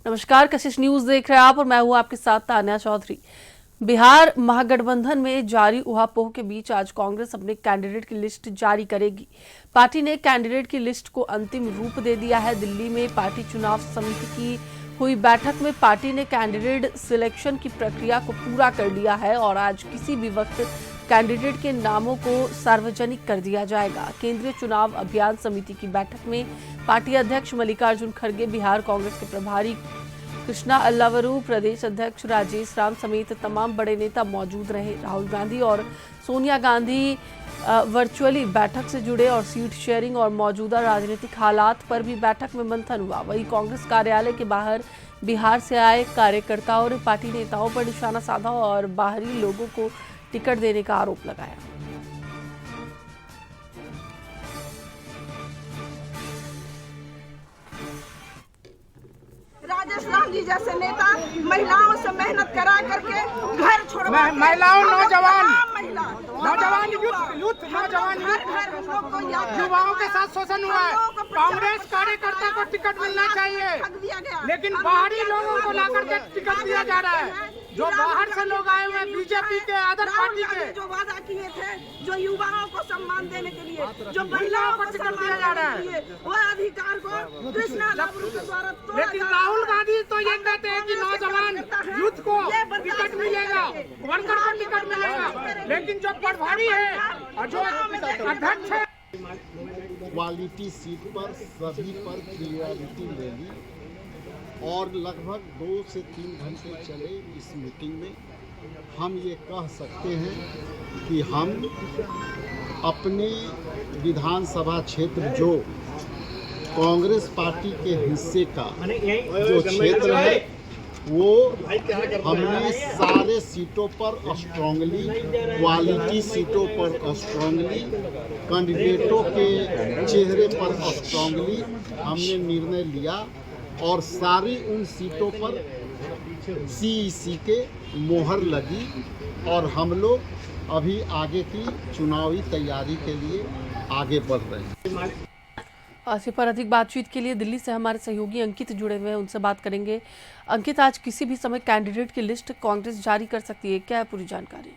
नमस्कार, कशिश न्यूज देख रहे हैं आप और मैं हूं आपके साथ तान्या चौधरी। बिहार महागठबंधन में जारी उहापोह के बीच आज कांग्रेस अपने कैंडिडेट की लिस्ट जारी करेगी। पार्टी ने कैंडिडेट की लिस्ट को अंतिम रूप दे दिया है। दिल्ली में पार्टी चुनाव समिति की हुई बैठक में पार्टी ने कैंडिडेट सिलेक्शन की प्रक्रिया को पूरा कर लिया है और आज किसी भी वक्त कैंडिडेट के नामों को सार्वजनिक कर दिया जाएगा। केंद्रीय चुनाव अभियान समिति की बैठक में पार्टी अध्यक्ष मल्लिकार्जुन खड़गे, बिहार कांग्रेस के प्रभारी कृष्णा अल्लावरू, प्रदेश अध्यक्ष राजेश राम समेत तमाम बड़े नेता मौजूद रहे। राहुल गांधी और सोनिया गांधी वर्चुअली बैठक से जुड़े और सीट शेयरिंग और मौजूदा राजनीतिक हालात पर भी बैठक में मंथन हुआ। वहीं कांग्रेस कार्यालय के बाहर बिहार से आए कार्यकर्ताओं ने पार्टी नेताओं पर निशाना साधा और बाहरी लोगों को टिकट देने का आरोप लगाया। राजेश राम जी जैसे नेता महिलाओं से मेहनत करा करके घर छोड़वा महिलाओं नौजवान नौजवान युवाओं के साथ शोषण हुआ है। कांग्रेस कार्यकर्ता को टिकट मिलना चाहिए, लेकिन बाहरी लोगों को लाकर के टिकट दिया जा रहा है। जो बाहर से लोग आए हुए हैं, बीजेपी के, अदर पार्टी के, जो वादा किए थे, जो युवाओं को सम्मान देने के लिए, जो महिलाओं को टिकट दिया जा रहा है, वह अधिकार को कृष्णा अल्लावरू के द्वारा तोड़ा। लेकिन राहुल गांधी तो ये कहते हैं कि नौजवान यूथ को टिकट मिलेगा, वर्कर को टिकट मिलेगा, लेकिन जो प्रभारी है और जो अध्यक्ष है क्वालिटी सीट पर सभी पर क्लियरिटी ले ली और लगभग 2 से 3 घंटे चले इस मीटिंग में। हम ये कह सकते हैं कि हम अपने विधानसभा क्षेत्र जो कांग्रेस पार्टी के हिस्से का जो क्षेत्र है वो हमने सारे सीटों पर स्ट्रांगली, क्वालिटी सीटों पर स्ट्रांगली, कैंडिडेटों के चेहरे पर स्ट्रांगली हमने निर्णय लिया और सारी उन सीटों पर सीईसी के मोहर लगी और हम लोग अभी आगे की चुनावी तैयारी के लिए आगे बढ़ रहे हैं। इसी पर अधिक बातचीत के लिए दिल्ली से हमारे सहयोगी अंकित जुड़े हुए हैं, उनसे बात करेंगे। अंकित, आज किसी भी समय कैंडिडेट की लिस्ट कांग्रेस जारी कर सकती है, क्या है पूरी जानकारी?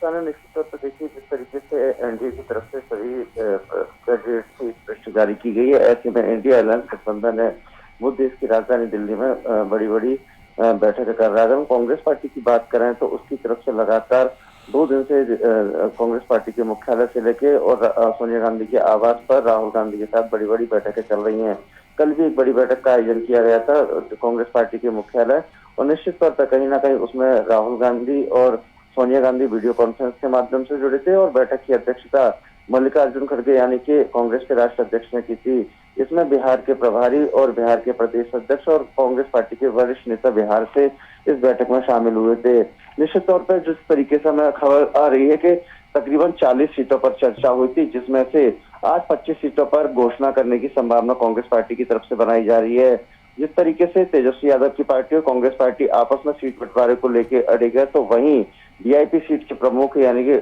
निश्चित तौर पर देखिए, जिस तरीके से एनडीए की तरफ से सभी कैंडिडेट की लिस्ट जारी की गई है, ऐसे में एनडीए अलायंस गठबंधन है वो देश की राजधानी दिल्ली में बड़ी बड़ी बैठकें कर रहा है। अगर कांग्रेस पार्टी की बात करें तो उसकी तरफ से लगातार 2 दिन से कांग्रेस पार्टी के मुख्यालय से लेके और सोनिया गांधी के आवास पर राहुल गांधी के साथ बड़ी बड़ी बैठकें चल रही हैं। कल भी एक बड़ी बैठक का आयोजन किया गया था कांग्रेस पार्टी के मुख्यालय, और निश्चित तौर पर कहीं ना कहीं उसमें राहुल गांधी और सोनिया गांधी वीडियो कॉन्फ्रेंस के माध्यम से जुड़े थे और बैठक की अध्यक्षता मल्लिकार्जुन खड़गे यानी कि कांग्रेस के राष्ट्रीय अध्यक्ष ने की थी। इसमें बिहार के प्रभारी और बिहार के प्रदेश अध्यक्ष और कांग्रेस पार्टी के वरिष्ठ नेता बिहार से इस बैठक में शामिल हुए थे। निश्चित तौर पर जिस तरीके से हमें खबर आ रही है कि तकरीबन 40 सीटों पर चर्चा हुई थी, जिसमें से आज 25 सीटों पर घोषणा करने की संभावना कांग्रेस पार्टी की तरफ से बनाई जा रही है। जिस तरीके से तेजस्वी यादव की पार्टी और कांग्रेस पार्टी आपस में सीट बंटवारे को लेकर अड़े गए, तो वहीं वीआईपी सीट के प्रमुख यानी कि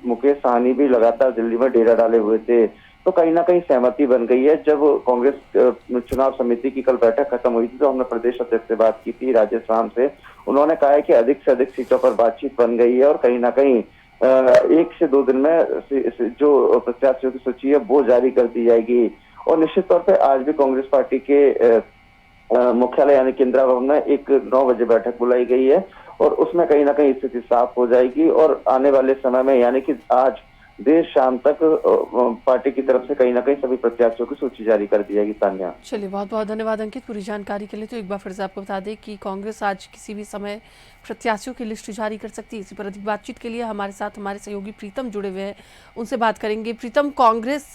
मुकेश सहनी भी लगातार दिल्ली में डेरा डाले हुए थे। तो कहीं ना कहीं सहमति बन गई है। जब कांग्रेस चुनाव समिति की कल बैठक खत्म हुई थी तो हमने प्रदेश अध्यक्ष से बात की थी, राजेश राम से। उन्होंने कहा है कि अधिक से अधिक सीटों पर बातचीत बन गई है और कहीं ना कहीं 1 से 2 दिन में जो प्रत्याशियों की सूची है वो जारी कर दी जाएगी। और निश्चित तौर पर आज भी कांग्रेस पार्टी के मुख्यालय यानी इंदिरा भवन में एक 9 बजे बैठक बुलाई गई है और उसमें कहीं ना कहीं स्थिति साफ हो जाएगी और आने वाले समय में यानी कि आज देर शाम तक पार्टी की तरफ से कहीं ना कहीं सभी प्रत्याशियों की सूची जारी कर दी जाएगी। तान्या, चलिए, बहुत बहुत धन्यवाद अंकित पूरी जानकारी के लिए। तो एक बार फिर से आपको बता दें कि कांग्रेस आज किसी भी समय प्रत्याशियों की लिस्ट जारी कर सकती है। इसी पर अधिक बातचीत के लिए हमारे साथ हमारे सहयोगी प्रीतम जुड़े हुए हैं, उनसे बात करेंगे। प्रीतम, कांग्रेस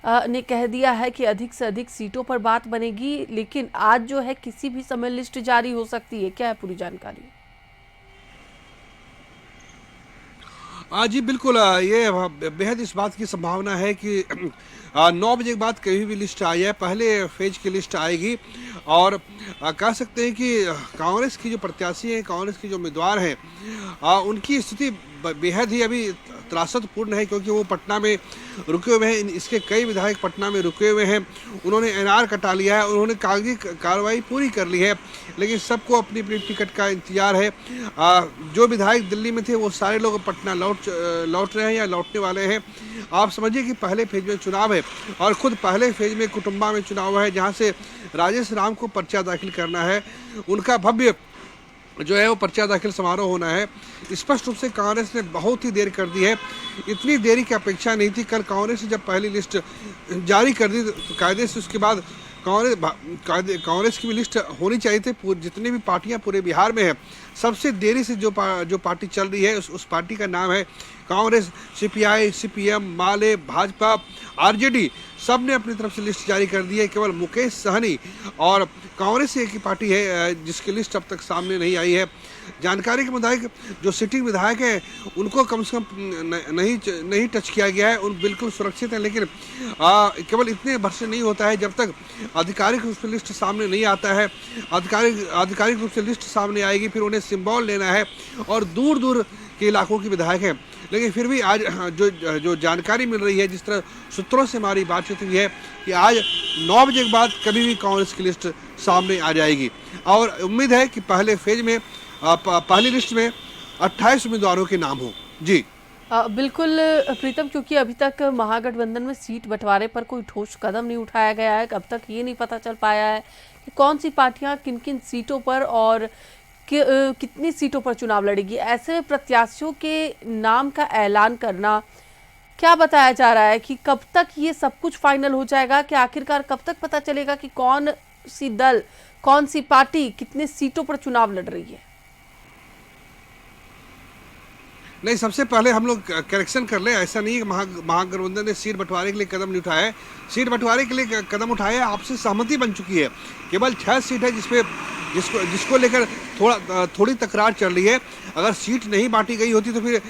ने कह दिया है कि अधिक से अधिक सीटों पर बात बनेगी, लेकिन आज जो है किसी भी समय लिस्ट जारी हो सकती है, क्या है पूरी जानकारी? जी बिल्कुल, ये बेहद इस बात की संभावना है कि 9 बजे के बाद कभी भी लिस्ट आई है, पहले फेज की लिस्ट आएगी और कह सकते हैं कि कांग्रेस की जो प्रत्याशी हैं, कांग्रेस के जो उम्मीदवार हैं, उनकी स्थिति बेहद ही अभी त्रासदपूर्ण है, क्योंकि वो पटना में रुके हुए हैं। इसके कई विधायक पटना में रुके हुए हैं, उन्होंने एनआर कटा लिया है, उन्होंने कागजी कार्रवाई पूरी कर ली है, लेकिन सबको अपनी अपनी टिकट का इंतजार है। जो विधायक दिल्ली में थे वो सारे लोग पटना लौट रहे हैं या लौटने वाले हैं। आप समझिए कि पहले फेज में चुनाव है और खुद पहले फेज में कुटुंबा में चुनाव है, जहाँ से राजेश राम को पर्चा दाखिल करना है। उनका भव्य जो है वो पर्चा दाखिल समारोह होना है। स्पष्ट रूप से कांग्रेस ने बहुत ही देर कर दी है, इतनी देरी की अपेक्षा नहीं थी। कल कांग्रेस ने जब पहली लिस्ट जारी कर दी तो कायदे से उसके बाद कांग्रेस की भी लिस्ट होनी चाहिए थी। जितनी भी पार्टियां पूरे बिहार में है, सबसे देरी से जो पार्टी चल रही है उस पार्टी का नाम है कांग्रेस। सीपीआई, सीपीएम, माले, भाजपा, आरजेडी सब ने अपनी तरफ से लिस्ट जारी कर दी है। केवल मुकेश सहनी और कांग्रेस एक ही पार्टी है जिसकी लिस्ट अब तक सामने नहीं आई है। जानकारी के मुताबिक जो सिटिंग विधायक हैं उनको कम से कम नहीं टच किया गया है, उन बिल्कुल सुरक्षित हैं। लेकिन केवल इतने भर से नहीं होता है जब तक आधिकारिक रूप से लिस्ट सामने नहीं आता है। आधिकारिक रूप से लिस्ट सामने आएगी, फिर उन्हें सिंबल लेना है और दूर दूर के इलाकों के विधायक हैं। लेकिन फिर भी आज जो जानकारी मिल रही है, जिस तरह सूत्रों से हमारी बातचीत हुई है कि आज 9 बजे के बाद कभी भी कांग्रेस की लिस्ट सामने आ जाएगी और उम्मीद है कि पहले फेज में पहली लिस्ट में 28 उम्मीदवारों के नाम हो। जी बिल्कुल प्रीतम, क्योंकि अभी तक महागठबंधन में सीट बंटवारे पर कोई ठोस कदम नहीं उठाया गया है। अब तक ये नहीं पता चल पाया है कि कौन सी पार्टियां किन किन सीटों पर और कितनी सीटों पर चुनाव लड़ेगी। ऐसे में प्रत्याशियों के नाम का ऐलान करना, क्या बताया जा रहा है कि कब तक ये सब कुछ फाइनल हो जाएगा, कि आखिरकार कब तक पता चलेगा कि कौन सी दल, कौन सी पार्टी कितने सीटों पर चुनाव लड़ रही है? नहीं, सबसे पहले हम लोग करेक्शन कर ले। ऐसा नहीं है कि महागठबंधन ने सीट बंटवारे के लिए कदम नहीं उठाया है। सीट बंटवारे के लिए कदम उठाया है, आपसे सहमति बन चुकी है। केवल 6 सीट है जिसको लेकर थोड़ी तकरार चल रही है। अगर सीट नहीं बांटी गई होती तो फिर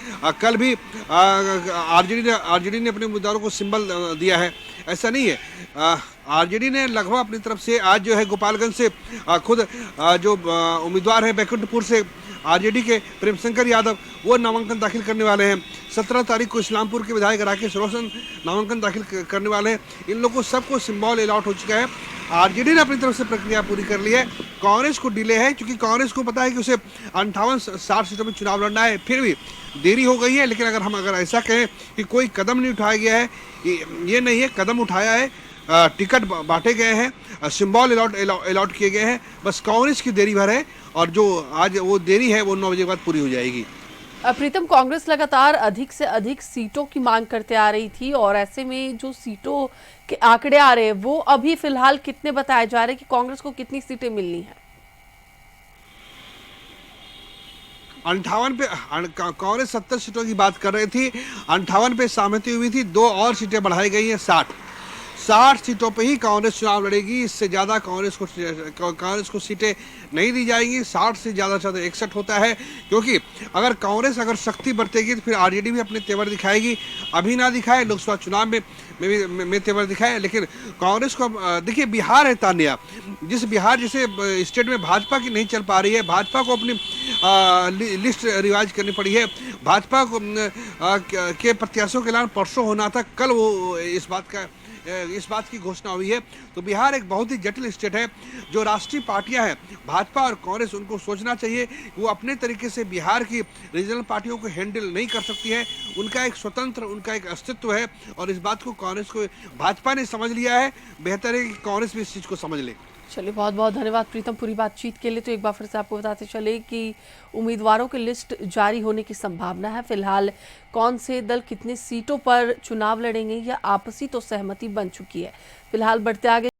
कल भी आरजेडी ने अपने उम्मीदवारों को सिंबल दिया है। ऐसा नहीं है, आरजेडी ने लगभग अपनी तरफ से आज जो है गोपालगंज से खुद जो उम्मीदवार है बैकुंठपुर से आरजेडी के प्रेमशंकर यादव, वो नामांकन दाखिल करने वाले हैं। 17 तारीख को इस्लामपुर के विधायक राकेश रोशन नामांकन दाखिल करने वाले हैं। इन लोगों को सबको सिंबल अलॉट हो चुका है। आरजेडी ने अपनी तरफ से प्रक्रिया पूरी कर ली है। कांग्रेस को डिले है, क्योंकि कांग्रेस को पता है कि उसे 58-60 सीटों में चुनाव लड़ना है। फिर भी देरी हो गई है, लेकिन अगर ऐसा कहें कि कोई कदम नहीं उठाया गया है, ये नहीं है, कदम उठाया है। टिकट बांटे गए हैं, सिंबल अलॉट किए गए हैं। बस कांग्रेस की देरी भर है और जो आज वो देरी है वो 9 बजे के बाद पूरी हो जाएगी। प्रीतम, कांग्रेस लगातार अधिक से अधिक सीटों की मांग करते आ रही थी और ऐसे में जो सीटों के आंकड़े आ रहे हैं वो अभी फिलहाल कितने बताए जा रहे हैं कि कांग्रेस को कितनी सीटें मिलनी है? 58 पे कांग्रेस 70 सीटों की बात कर रही थी, 58 पे सहमति हुई थी। 2 और सीटें बढ़ाई गई हैं, 60 सीटों पे ही कांग्रेस चुनाव लड़ेगी। इससे ज़्यादा कांग्रेस को सीटें नहीं दी जाएंगी। 60 से ज़्यादा 61 होता है, क्योंकि अगर कांग्रेस शक्ति बरतेगी तो फिर आरजेडी भी अपने तेवर दिखाएगी। अभी ना दिखाए, लोकसभा चुनाव में तेवर दिखाए, लेकिन कांग्रेस को देखिए, बिहार है तान्या, बिहार जैसे स्टेट में भाजपा की नहीं चल पा रही है। भाजपा को अपनी लिस्ट रिवाइज करनी पड़ी है। भाजपा को के प्रत्याशियों के ऐलान परसों होना था, कल वो इस बात की घोषणा हुई है। तो बिहार एक बहुत ही जटिल स्टेट है। जो राष्ट्रीय पार्टियां हैं भाजपा और कांग्रेस, उनको सोचना चाहिए कि वो अपने तरीके से बिहार की रीजनल पार्टियों को हैंडल नहीं कर सकती है। उनका एक स्वतंत्र, उनका एक अस्तित्व है और इस बात को भाजपा ने समझ लिया है। बेहतर है कि कांग्रेस भी इस चीज़ को समझ ले। चलिए, बहुत बहुत धन्यवाद प्रीतम पूरी बातचीत के लिए। तो एक बार फिर से आपको बताते चले कि उम्मीदवारों की लिस्ट जारी होने की संभावना है। फिलहाल कौन से दल कितनी सीटों पर चुनाव लड़ेंगे या आपसी तो सहमति बन चुकी है। फिलहाल बढ़ते आगे।